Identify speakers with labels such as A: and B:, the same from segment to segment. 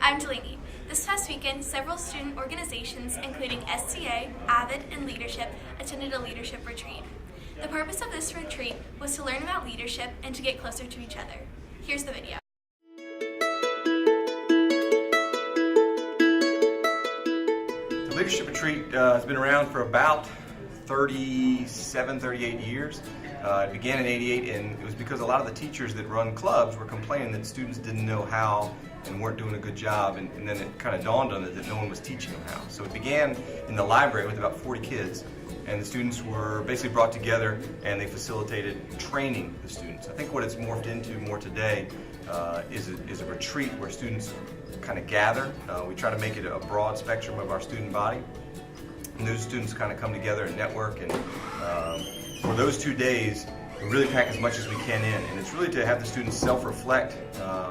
A: I'm Delaney. This past weekend, several student organizations, including STA, AVID, and Leadership, attended a leadership retreat. The purpose of this retreat was to learn about leadership and to get closer to each other. Here's the video.
B: The Leadership Retreat has been around for about 38 years. It began in '88, and it was because a lot of the teachers that run clubs were complaining that students didn't know how and weren't doing a good job, and then it kind of dawned on it that no one was teaching them how. So it began in the library with about 40 kids, and the students were basically brought together and they facilitated training the students. I think what it's morphed into more today is a retreat where students kind of gather. We try to make it a broad spectrum of our student body, and those students kind of come together and network, and for those 2 days we really pack as much as we can in, and it's really to have the students self-reflect,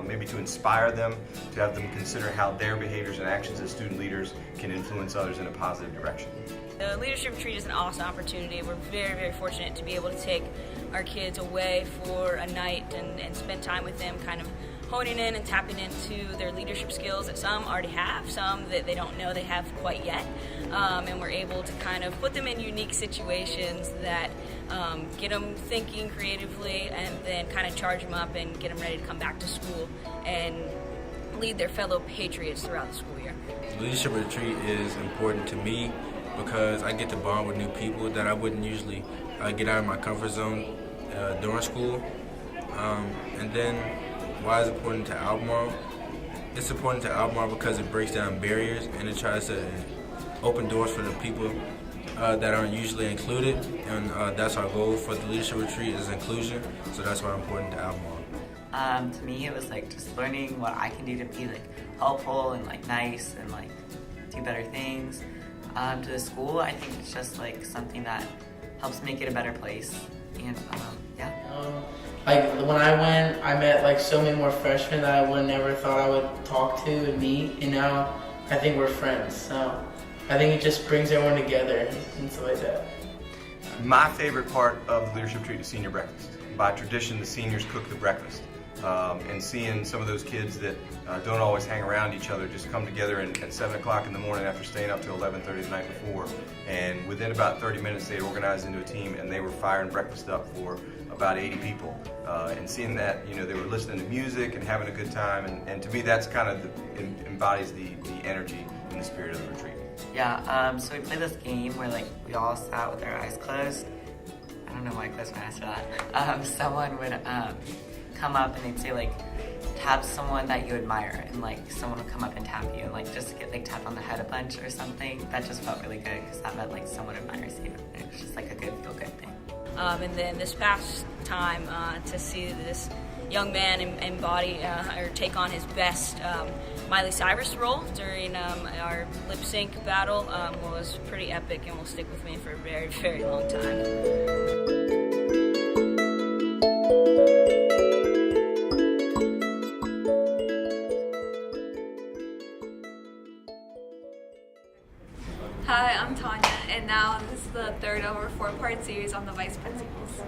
B: maybe to inspire them, to have them consider how their behaviors and actions as student leaders can influence others in a positive direction.
C: The Leadership Retreat is an awesome opportunity. We're very, very fortunate to be able to take our kids away for a night and spend time with them, kind of honing in and tapping into their leadership skills that some already have, some that they don't know they have quite yet. And we're able to kind of put them in unique situations that get them thinking creatively, and then kind of charge them up and get them ready to come back to school and lead their fellow patriots throughout the school year.
D: The Leadership Retreat is important to me because I get to bond with new people that I wouldn't usually get out of my comfort zone during school. And then why is it important to Albemarle? It's important to Albemarle because it breaks down barriers and it tries to open doors for the people that aren't usually included, and that's our goal for the Leadership Retreat, is inclusion, so that's why it's important to Albemarle.
E: To me, it was like just learning what I can do to be like helpful and like nice and like do better things. To the school, I think it's just like something that helps make it a better place, and yeah.
F: Like when I went, I met like so many more freshmen that I would never thought I would talk to and meet, and now I think we're friends. So I think it just brings everyone together and stuff like that.
B: My favorite part of the Leadership Retreat is senior breakfast. By tradition, the seniors cook the breakfast. And seeing some of those kids that don't always hang around each other just come together at 7 o'clock in the morning after staying up till 11:30 the night before, and within about 30 minutes they had organized into a team and they were firing breakfast up for about 80 people. And seeing that, you know, they were listening to music and having a good time, and to me that's kind of embodies the energy and the spirit of the retreat.
E: Yeah, so we played this game where like we all sat with our eyes closed. I don't know why I closed my eyes for that. Someone would come up and they'd say like, tap someone that you admire, and like someone would come up and tap you and like just get like tapped on the head a bunch or something. That just felt really good because that meant like someone admires you. It was just like a good feel good thing.
C: And then this past time to see this young man embody or take on his best Miley Cyrus role during our lip sync battle was pretty epic and will stick with me for a very, very long time.
G: Hi, I'm Tanya, and now this is the third of our 4-part series on the vice principals.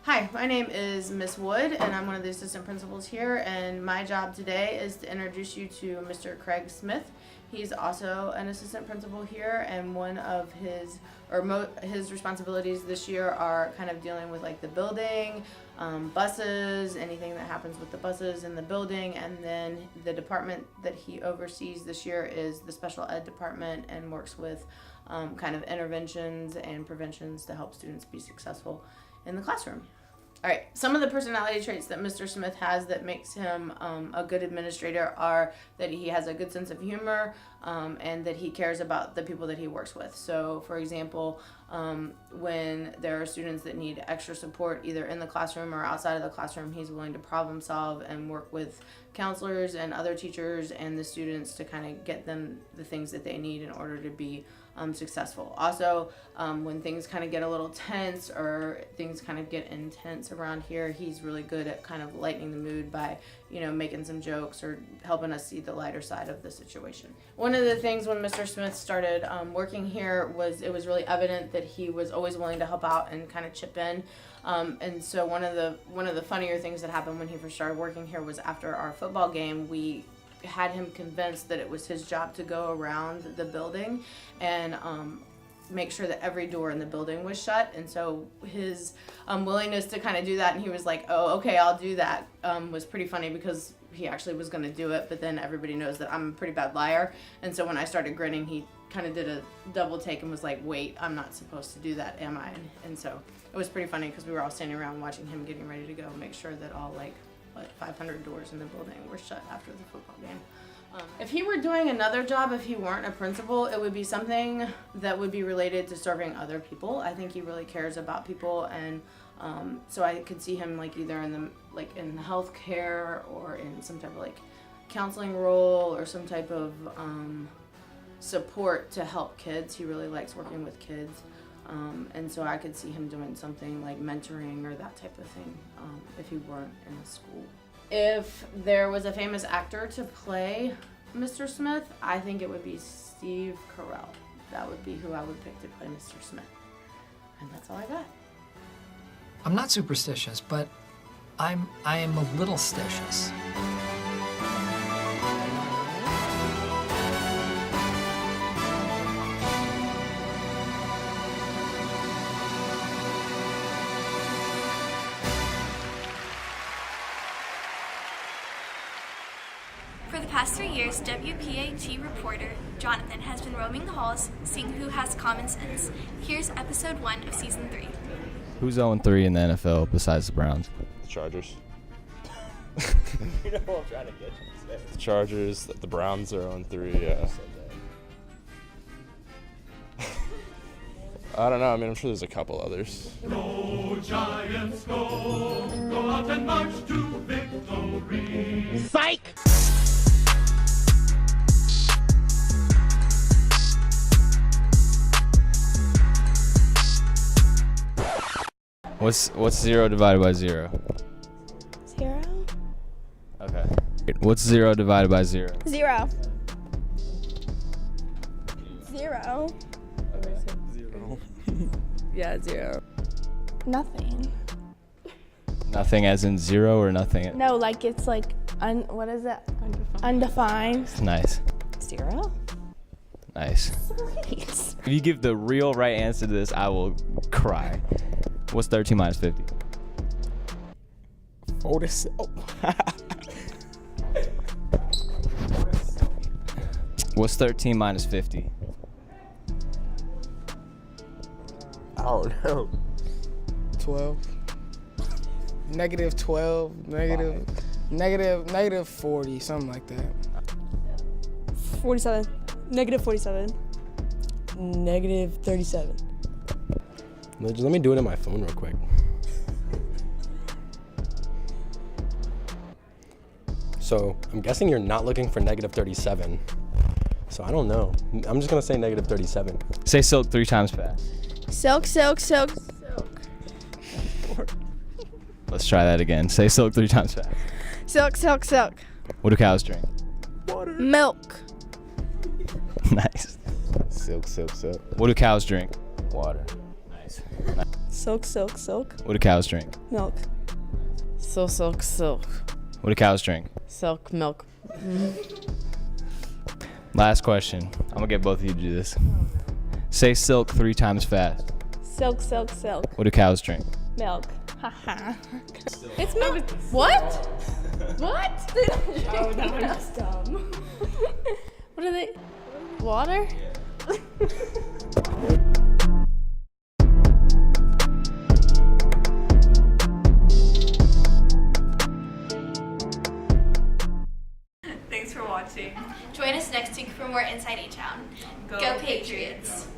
H: Hi, my name is Miss Wood, and I'm one of the assistant principals here, and my job today is to introduce you to Mr. Craig Smith. He's also an assistant principal here, and one of his responsibilities this year are kind of dealing with like the building, buses, anything that happens with the buses in the building, and then the department that he oversees this year is the special ed department, and works with kind of interventions and preventions to help students be successful in the classroom. All right, some of the personality traits that Mr. Smith has that makes him a good administrator are that he has a good sense of humor and that he cares about the people that he works with. So, for example, when there are students that need extra support either in the classroom or outside of the classroom, he's willing to problem solve and work with counselors and other teachers and the students to kind of get them the things that they need in order to be successful. Also, when things kind of get a little tense or things kind of get intense around here, he's really good at kind of lightening the mood by, you know, making some jokes or helping us see the lighter side of the situation. One of the things when Mr. Smith started working here was it was really evident that he was always willing to help out and kind of chip in. And so one of the funnier things that happened when he first started working here was after our football game, we had him convinced that it was his job to go around the building and make sure that every door in the building was shut. And so his willingness to kind of do that, and he was like, oh, okay, I'll do that, was pretty funny because he actually was going to do it, but then everybody knows that I'm a pretty bad liar. And so when I started grinning, he kind of did a double take and was like, wait, I'm not supposed to do that, am I? And so it was pretty funny because we were all standing around watching him getting ready to go, make sure that all 500 doors in the building were shut after the football game. If he were doing another job, if he weren't a principal, it would be something that would be related to serving other people. I think he really cares about people, and so I could see him either in the healthcare or in some type of counseling role or some type of support to help kids. He really likes working with kids. And so I could see him doing something like mentoring or that type of thing if he weren't in a school. If there was a famous actor to play Mr. Smith, I think it would be Steve Carell. That would be who I would pick to play Mr. Smith. And that's all I got.
I: I'm not superstitious, but I am a little stitious.
A: For the past 3 years, WPAT reporter Jonathan has been roaming the halls, seeing who has common sense. Here's episode 1 of season 3.
J: Who's 0-3 in the NFL besides the Browns?
K: The Chargers.
L: You know what I'm trying to get you to say.
K: The Chargers, the Browns are 0-3, yeah. I don't know, I mean, I'm sure there's a couple others.
M: Go Giants, go! Go out and march to victory! Psych!
J: What's 0 divided by 0?
N: 0?
J: Okay. What's 0 divided by 0?
N: 0. 0.
J: Zero.
N: Yeah, 0. Nothing.
J: Nothing as in 0 or nothing?
N: No, it's what is it? Undefined.
J: Nice.
N: 0?
J: Nice.
N: Sweet.
J: If you give the real right answer to this, I will cry. What's 13 minus 50?
L: 47. Oh.
J: What's 13 minus 50?
L: I don't know. 12. Negative 12. Negative 40. Something like that.
N: 47. Negative 47. Negative 37.
K: Just let me do it on my phone real quick. So, I'm guessing you're not looking for negative 37. So, I don't know. I'm just going to say negative 37.
J: Say silk 3 times fast.
N: Silk, silk, silk, silk.
J: Let's try that again. Say silk 3 times fast.
N: Silk, silk, silk.
J: What do cows drink?
L: Water.
N: Milk.
J: Nice.
K: Silk, silk, silk.
J: What do cows drink?
K: Water.
J: Nice.
N: Silk, silk, silk.
J: What do cows drink?
N: Milk.
O: Silk, silk, silk.
J: What do cows drink?
O: Silk, milk.
J: Last question. I'm gonna get both of you to do this. Say silk 3 times fast.
N: Silk, silk, silk.
J: What do cows drink?
N: Milk. Haha. It's milk. What? What? Oh, no, I'm just dumb. What are they? Water?
A: Patriots.